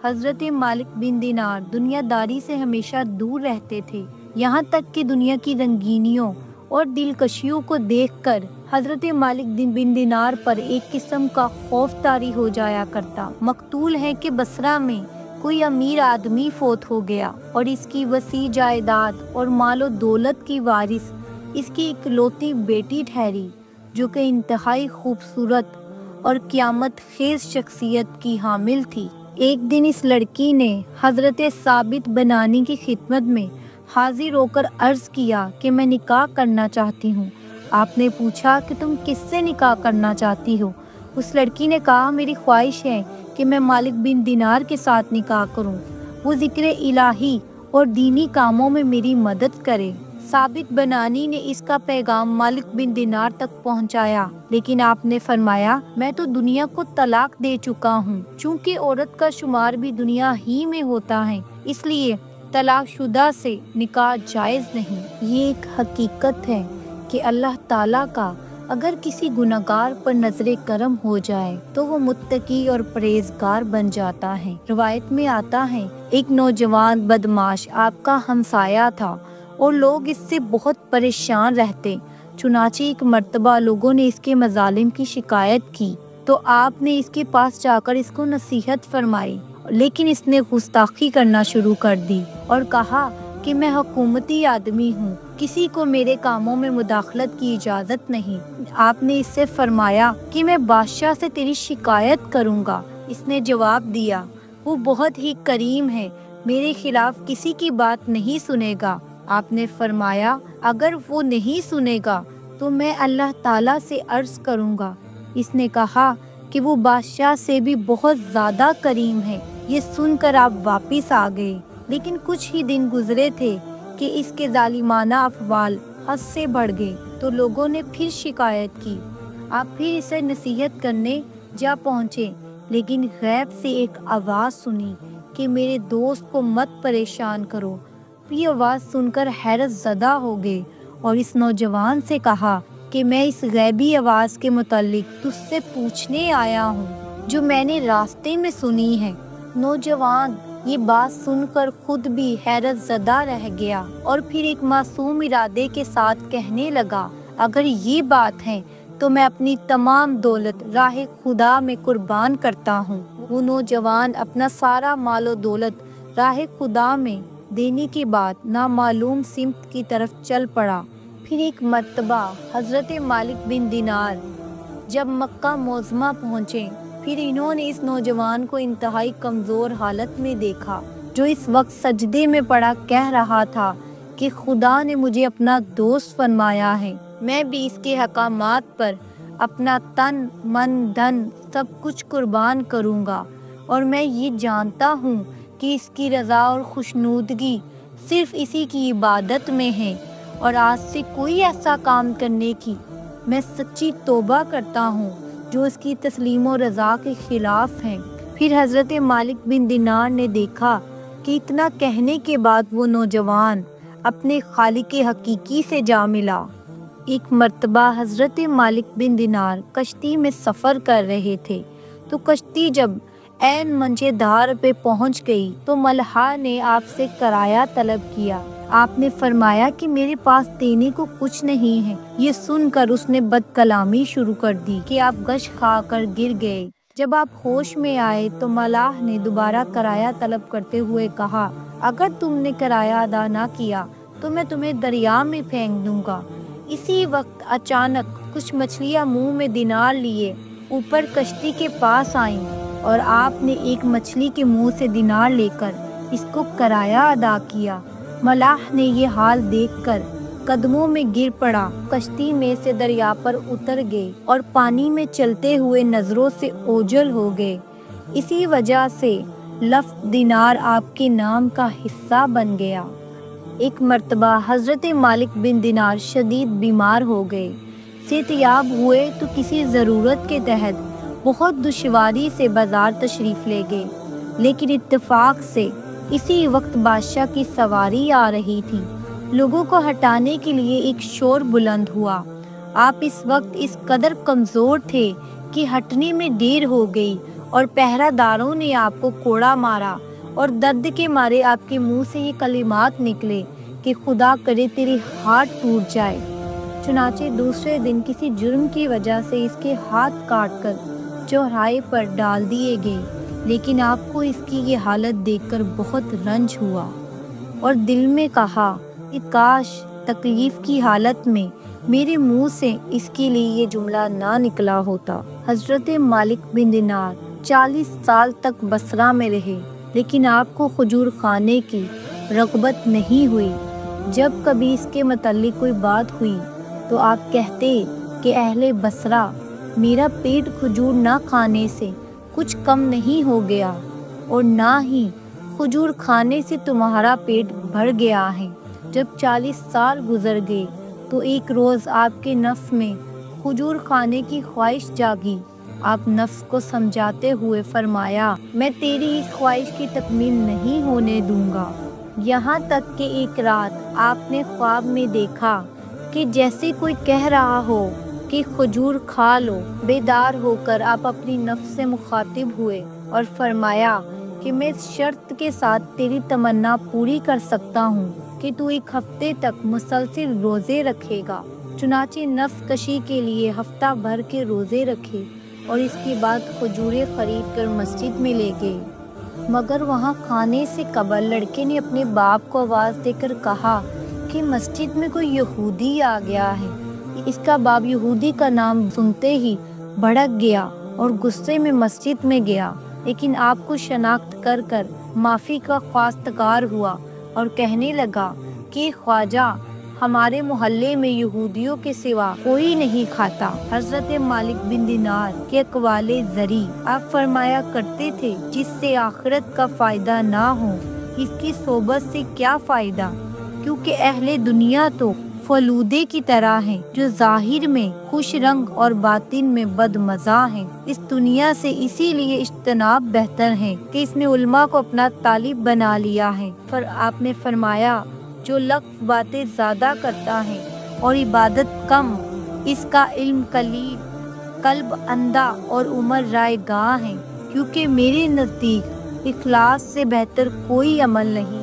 حضرت مالک بن دینار دنیا داری سے ہمیشہ دور رہتے تھے، یہاں تک کہ دنیا کی رنگینیوں اور دلکشیوں کو دیکھ کر حضرت مالک بن دینار پر ایک قسم کا خوف طاری ہو جایا کرتا۔ مقتول ہے کہ بصرہ میں کوئی امیر آدمی فوت ہو گیا اور اس کی وسیع جائیداد اور مال و دولت کی وارث اس کی اکلوتی بیٹی ٹھہری، جو کہ انتہائی خوبصورت اور قیامت خیز شخصیت کی حامل تھی۔ ایک دن اس لڑکی نے حضرت ثابت بنانی کی خدمت میں حاضر ہو کر عرض کیا کہ میں نکاح کرنا چاہتی ہوں۔ آپ نے پوچھا کہ تم کس سے نکاح کرنا چاہتی ہو؟ اس لڑکی نے کہا، میری خواہش ہے کہ میں مالک بن دینار کے ساتھ نکاح کروں، وہ ذکر الہی اور دینی کاموں میں میری مدد کرے۔ ثابت بنانی نے اس کا پیغام مالک بن دینار تک پہنچایا، لیکن آپ نے فرمایا، میں تو دنیا کو طلاق دے چکا ہوں۔ چونکہ عورت کا شمار بھی دنیا ہی میں ہوتا ہے، اس لیے طلاق شدہ سے نکاح جائز نہیں۔ یہ ایک حقیقت ہے کہ اللہ تعالیٰ کا اگر کسی گنہگار پر نظر کرم ہو جائے تو وہ متقی اور پرہیزگار بن جاتا ہے۔ روایت میں آتا ہے، ایک نوجوان بدمعاش آپ کا ہمسایہ تھا اور لوگ اس سے بہت پریشان رہتے۔ چنانچہ ایک مرتبہ لوگوں نے اس کے مظالم کی شکایت کی تو آپ نے اس کے پاس جا کر اس کو نصیحت فرمائی، لیکن اس نے گستاخی کرنا شروع کر دی اور کہا کہ میں حکومتی آدمی ہوں، کسی کو میرے کاموں میں مداخلت کی اجازت نہیں۔ آپ نے اس سے فرمایا کہ میں بادشاہ سے تیری شکایت کروں گا۔ اس نے جواب دیا، وہ بہت ہی کریم ہے، میرے خلاف کسی کی بات نہیں سنے گا۔ آپ نے فرمایا، اگر وہ نہیں سنے گا تو میں اللہ تعالیٰ سے عرض کروں گا۔ اس نے کہا کہ وہ بادشاہ سے بھی بہت زیادہ کریم ہے۔ یہ سن کر آپ واپس آ گئے، لیکن کچھ ہی دن گزرے تھے کہ اس کے ظالمانہ افعال حد سے بڑھ گئے تو لوگوں نے پھر شکایت کی۔ آپ پھر اسے نصیحت کرنے جا پہنچے، لیکن غیب سے ایک آواز سنی کہ میرے دوست کو مت پریشان کرو۔ یہ آواز سن کر حیرت زدہ ہو گئے اور اس نوجوان سے کہا کہ میں اس غیبی آواز کے متعلق تجھ سے پوچھنے آیا ہوں جو میں نے راستے میں سنی ہے۔ نوجوان یہ بات سن کر خود بھی حیرت زدہ رہ گیا اور پھر ایک معصوم ارادے کے ساتھ کہنے لگا، اگر یہ بات ہے تو میں اپنی تمام دولت راہ خدا میں قربان کرتا ہوں۔ وہ نوجوان اپنا سارا مال و دولت راہ خدا میں دینے کے بعد نامعلوم سمت کی طرف چل پڑا۔ پھر ایک مرتبہ حضرت مالک بن دینار جب مکہ معظمہ پہنچے، پھر انہوں نے اس نوجوان کو انتہائی کمزور حالت میں دیکھا، جو اس وقت سجدے میں پڑا کہہ رہا تھا کہ خدا نے مجھے اپنا دوست فرمایا ہے، میں بھی اس کے احکامات پر اپنا تن من دھن سب کچھ قربان کروں گا، اور میں یہ جانتا ہوں کہ اس کی رضا اور خوشنودگی صرف اسی کی عبادت میں ہے، اور آج سے کوئی ایسا کام کرنے کی میں سچی توبہ کرتا ہوں جو اس کی تسلیم و رضا کے خلاف ہیں۔ پھر حضرت مالک بن دینار نے دیکھا کہ اتنا کہنے کے بعد وہ نوجوان اپنے خالق حقیقی سے جا ملا۔ ایک مرتبہ حضرت مالک بن دینار کشتی میں سفر کر رہے تھے تو کشتی جب عین منجے دھار پہ پہنچ گئی تو ملحا نے آپ سے کرایہ طلب کیا۔ آپ نے فرمایا کہ میرے پاس دینے کو کچھ نہیں ہے۔ یہ سن کر اس نے بد کلامی شروع کر دی کہ آپ غش کھا کر گر گئے۔ جب آپ ہوش میں آئے تو ملاح نے دوبارہ کرایہ طلب کرتے ہوئے کہا، اگر تم نے کرایہ ادا نہ کیا تو میں تمہیں دریا میں پھینک دوں گا۔ اسی وقت اچانک کچھ مچھلیاں منہ میں دینار لیے اوپر کشتی کے پاس آئیں، اور آپ نے ایک مچھلی کے منہ سے دینار لے کر اس کو کرایہ ادا کیا۔ ملاح نے یہ حال دیکھ کر قدموں میں گر پڑا، کشتی میں سے دریا پر اتر گئے اور پانی میں چلتے ہوئے نظروں سے اوجھل ہو گئے۔ اسی وجہ سے لفظ دینار آپ کے نام کا حصہ بن گیا۔ ایک مرتبہ حضرت مالک بن دینار شدید بیمار ہو گئے، صحتیاب ہوئے تو کسی ضرورت کے تحت بہت دشواری سے بازار تشریف لے گئے، لیکن اتفاق سے اسی وقت بادشاہ کی سواری آ رہی تھی۔ لوگوں کو ہٹانے کے لیے ایک شور بلند ہوا۔ آپ اس وقت اس قدر کمزور تھے کہ ہٹنے میں دیر ہو گئی اور پہرہ داروں نے آپ کو کوڑا مارا اور درد کے مارے آپ کے منہ سے یہ کلمات نکلے کہ خدا کرے تیرے ہاتھ ٹوٹ جائے۔ چنانچہ دوسرے دن کسی جرم کی وجہ سے اس کے ہاتھ کاٹ کر چوراہے پر ڈال دیے گئے، لیکن آپ کو اس کی یہ حالت دیکھ کر بہت رنج ہوا اور دل میں کہا کہ کاش تکلیف کی حالت میں میرے منہ سے اس کے لیے یہ جملہ نہ نکلا ہوتا۔ حضرت مالک بن دینار 40 سال تک بصرہ میں رہے، لیکن آپ کو کھجور کھانے کی رغبت نہیں ہوئی۔ جب کبھی اس کے متعلق کوئی بات ہوئی تو آپ کہتے کہ اہل بصرہ، میرا پیٹ کھجور نہ کھانے سے کچھ کم نہیں ہو گیا اور نہ ہی کھجور کھانے سے تمہارا پیٹ بھر گیا ہے۔ جب 40 سال گزر گئے تو ایک روز آپ کے نفس میں کھجور کھانے کی خواہش جاگی۔ آپ نفس کو سمجھاتے ہوئے فرمایا، میں تیری اس خواہش کی تکمیل نہیں ہونے دوں گا۔ یہاں تک کہ ایک رات آپ نے خواب میں دیکھا کہ جیسے کوئی کہہ رہا ہو کہ کھجور کھا لو۔ بیدار ہو کر آپ اپنی نفس سے مخاطب ہوئے اور فرمایا کہ میں اس شرط کے ساتھ تیری تمنا پوری کر سکتا ہوں کہ تو ایک ہفتے تک مسلسل روزے رکھے گا۔ چنانچہ نفس کشی کے لیے ہفتہ بھر کے روزے رکھے اور اس کے بعد کھجوریں خرید کر مسجد میں لے گئے۔ مگر وہاں کھانے سے قبل لڑکے نے اپنے باپ کو آواز دے کر کہا کہ مسجد میں کوئی یہودی آ گیا ہے۔ اس کا باپ یہودی کا نام سنتے ہی بھڑک گیا اور غصے میں مسجد میں گیا، لیکن آپ کو شناخت کر کر معافی کا خواستگار ہوا اور کہنے لگا کہ خواجہ، ہمارے محلے میں یہودیوں کے سوا کوئی نہیں کھاتا۔ حضرت مالک بن دینار کے اقوال زری آپ فرمایا کرتے تھے، جس سے آخرت کا فائدہ نہ ہو اس کی صحبت سے کیا فائدہ، کیونکہ اہل دنیا تو فلودے کی طرح ہیں جو ظاہر میں خوش رنگ اور باطن میں بد مزہ ہیں۔ اس دنیا سے اسی لیے اجتناب بہتر ہے کہ اس نے علماء کو اپنا طالب بنا لیا ہے۔ آپ نے فرمایا، جو لفظ باتیں زیادہ کرتا ہے اور عبادت کم، اس کا علم قلیل، قلب اندھا اور عمر رائے گاہ ہے، کیونکہ میرے نزدیک اخلاص سے بہتر کوئی عمل نہیں۔